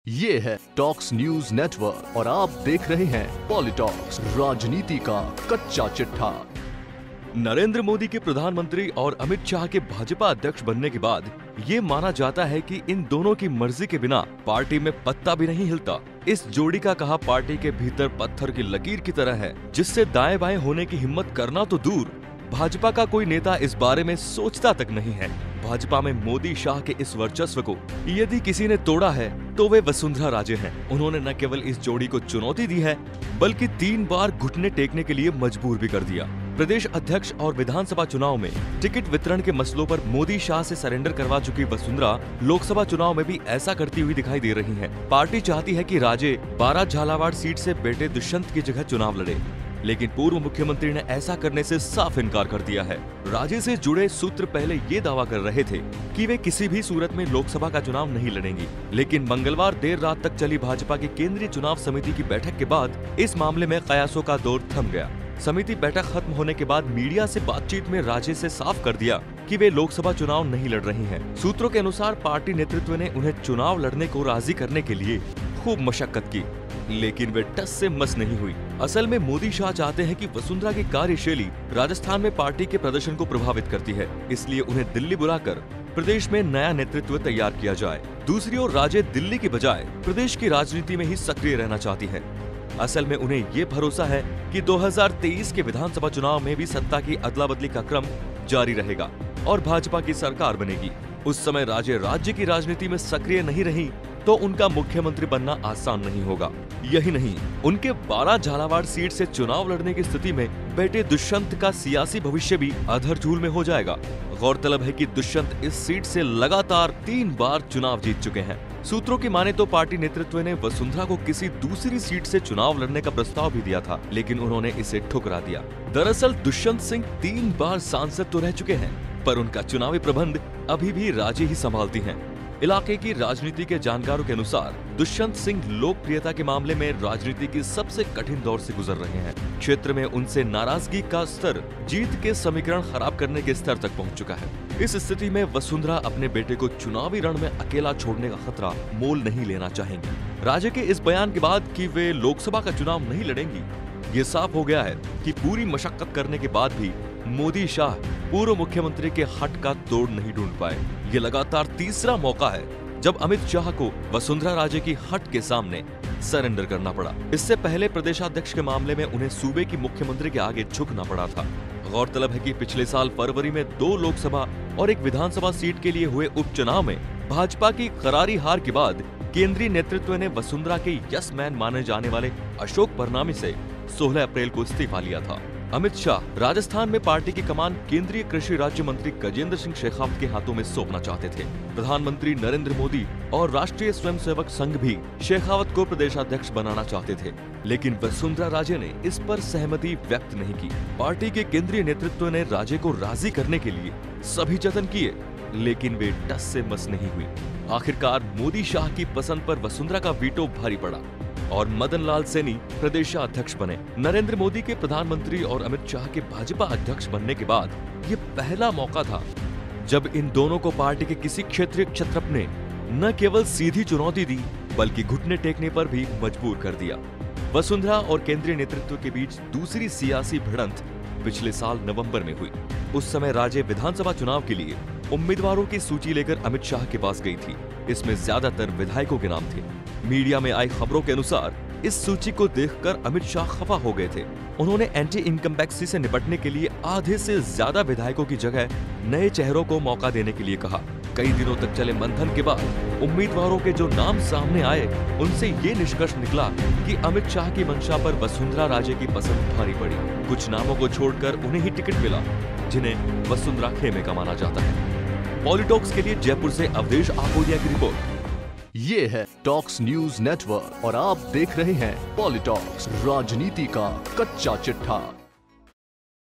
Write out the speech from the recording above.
ये है talks news network और आप देख रहे हैं पॉलिटॉक्स, राजनीति का कच्चा चिट्ठा। नरेंद्र मोदी के प्रधानमंत्री और अमित शाह के भाजपा अध्यक्ष बनने के बाद ये माना जाता है कि इन दोनों की मर्जी के बिना पार्टी में पत्ता भी नहीं हिलता। इस जोड़ी का कहा पार्टी के भीतर पत्थर की लकीर की तरह है, जिससे दाएं बाएं होने की हिम्मत करना तो दूर, भाजपा का कोई नेता इस बारे में सोचता तक नहीं है। भाजपा में मोदी शाह के इस वर्चस्व को यदि किसी ने तोड़ा है तो वे वसुंधरा राजे हैं। उन्होंने न केवल इस जोड़ी को चुनौती दी है, बल्कि 3 बार घुटने टेकने के लिए मजबूर भी कर दिया। प्रदेश अध्यक्ष और विधानसभा चुनाव में टिकट वितरण के मसलों पर मोदी शाह से सरेंडर करवा चुकी वसुंधरा लोकसभा चुनाव में भी ऐसा करती हुई दिखाई दे रही हैं। पार्टी चाहती है कि राजे 12 झालावाड़ सीट से बेटे दुष्यंत की जगह चुनाव लड़े, लेकिन पूर्व मुख्यमंत्री ने ऐसा करने से साफ इनकार कर दिया है। राजे से जुड़े सूत्र पहले ये दावा कर रहे थे कि वे किसी भी सूरत में लोकसभा का चुनाव नहीं लड़ेंगी, लेकिन मंगलवार देर रात तक चली भाजपा की केंद्रीय चुनाव समिति की बैठक के बाद इस मामले में कयासों का दौर थम गया। समिति बैठक खत्म होने के बाद मीडिया से बातचीत में राजे से साफ कर दिया कि वे लोकसभा चुनाव नहीं लड़ रही हैं। सूत्रों के अनुसार पार्टी नेतृत्व ने उन्हें चुनाव लड़ने को राजी करने के लिए खूब मशक्कत की, लेकिन वे टस से मस नहीं हुई। असल में मोदी शाह चाहते हैं कि वसुंधरा की कार्यशैली राजस्थान में पार्टी के प्रदर्शन को प्रभावित करती है, इसलिए उन्हें दिल्ली बुलाकर प्रदेश में नया नेतृत्व तैयार किया जाए। दूसरी ओर राजे दिल्ली की बजाय प्रदेश की राजनीति में ही सक्रिय रहना चाहती है। असल में उन्हें ये भरोसा है कि 2023 के विधानसभा चुनाव में भी सत्ता की अदला बदली का क्रम जारी रहेगा और भाजपा की सरकार बनेगी। उस समय राजे राज्य की राजनीति में सक्रिय नहीं रही तो उनका मुख्यमंत्री बनना आसान नहीं होगा। यही नहीं, उनके 12 झालावाड़ सीट से चुनाव लड़ने की स्थिति में बेटे दुष्यंत का सियासी भविष्य भी अधर-झूल में हो जाएगा। गौरतलब है कि दुष्यंत इस सीट से लगातार 3 बार चुनाव जीत चुके हैं। सूत्रों की माने तो पार्टी नेतृत्व ने वसुंधरा को किसी दूसरी सीट से चुनाव लड़ने का प्रस्ताव भी दिया था, लेकिन उन्होंने इसे ठुकरा दिया। दरअसल दुष्यंत सिंह 3 बार सांसद तो रह चुके हैं, पर उनका चुनावी प्रबंध अभी भी राजे ही संभालती हैं। इलाके की राजनीति के जानकारों के अनुसार दुष्यंत सिंह लोकप्रियता के मामले में राजनीति की सबसे कठिन दौर से गुजर रहे हैं। क्षेत्र में उनसे नाराजगी का स्तर जीत के समीकरण खराब करने के स्तर तक पहुंच चुका है। इस स्थिति में वसुंधरा अपने बेटे को चुनावी रण में अकेला छोड़ने का खतरा मोल नहीं लेना चाहेंगी। राजे के इस बयान के बाद कि वे लोकसभा का चुनाव नहीं लड़ेंगी, ये साफ हो गया है कि पूरी मशक्कत करने के बाद भी मोदी शाह पूर्व मुख्यमंत्री के हट का तोड़ नहीं ढूंढ पाए। ये लगातार तीसरा मौका है जब अमित शाह को वसुंधरा राजे की हट के सामने सरेंडर करना पड़ा। इससे पहले प्रदेशाध्यक्ष के मामले में उन्हें सूबे की मुख्यमंत्री के आगे झुकना पड़ा था। गौरतलब है कि पिछले साल फरवरी में 2 लोकसभा और 1 विधानसभा सीट के लिए हुए उपचुनाव में भाजपा की करारी हार के बाद केंद्रीय नेतृत्व ने वसुंधरा के यस मैन माने जाने वाले अशोक परनामी से 16 अप्रैल को इस्तीफा लिया था। अमित शाह राजस्थान में पार्टी की कमान केंद्रीय कृषि राज्य मंत्री गजेंद्र सिंह शेखावत के हाथों में सौंपना चाहते थे। प्रधानमंत्री नरेंद्र मोदी और राष्ट्रीय स्वयंसेवक संघ भी शेखावत को प्रदेशाध्यक्ष बनाना चाहते थे, लेकिन वसुंधरा राजे ने इस पर सहमति व्यक्त नहीं की। पार्टी के केंद्रीय नेतृत्व ने राजे को राजी करने के लिए सभी जतन किए, लेकिन वे टस से मस नहीं हुई। आखिरकार मोदी शाह की पसंद पर वसुंधरा का वीटो भारी पड़ा और मदन लाल सैनी प्रदेशाध्यक्ष बने। नरेंद्र मोदी के प्रधानमंत्री और अमित शाह के भाजपा अध्यक्ष बनने के बाद ये पहला मौका था जब इन दोनों को पार्टी के किसी क्षेत्रीय क्षत्रप ने न केवल सीधी चुनौती दी, बल्कि घुटने टेकने पर भी मजबूर कर दिया। वसुंधरा और केंद्रीय नेतृत्व के बीच दूसरी सियासी भिड़ंत पिछले साल नवंबर में हुई। उस समय राजे विधानसभा चुनाव के लिए उम्मीदवारों की सूची लेकर अमित शाह के पास गई थी। इसमें ज्यादातर विधायकों के नाम थे। मीडिया में आई खबरों के अनुसार इस सूची को देखकर अमित शाह खफा हो गए थे। उन्होंने एंटी इनकम्बेंसी से निपटने के लिए आधे से ज्यादा विधायकों की जगह नए चेहरों को मौका देने के लिए कहा। कई दिनों तक चले मंथन के बाद उम्मीदवारों के जो नाम सामने आए, उनसे ये निष्कर्ष निकला कि अमित शाह की मंशा पर वसुंधरा राजे की पसंद भारी पड़ी। कुछ नामों को छोड़कर उन्हें ही टिकट मिला जिन्हें वसुंधरा खेमे का माना जाता है। पॉलिटॉक्स के लिए जयपुर से अवधेश आकोडिया की रिपोर्ट। ये है टॉक्स न्यूज नेटवर्क और आप देख रहे हैं पॉलिटॉक्स, राजनीति का कच्चा चिट्ठा।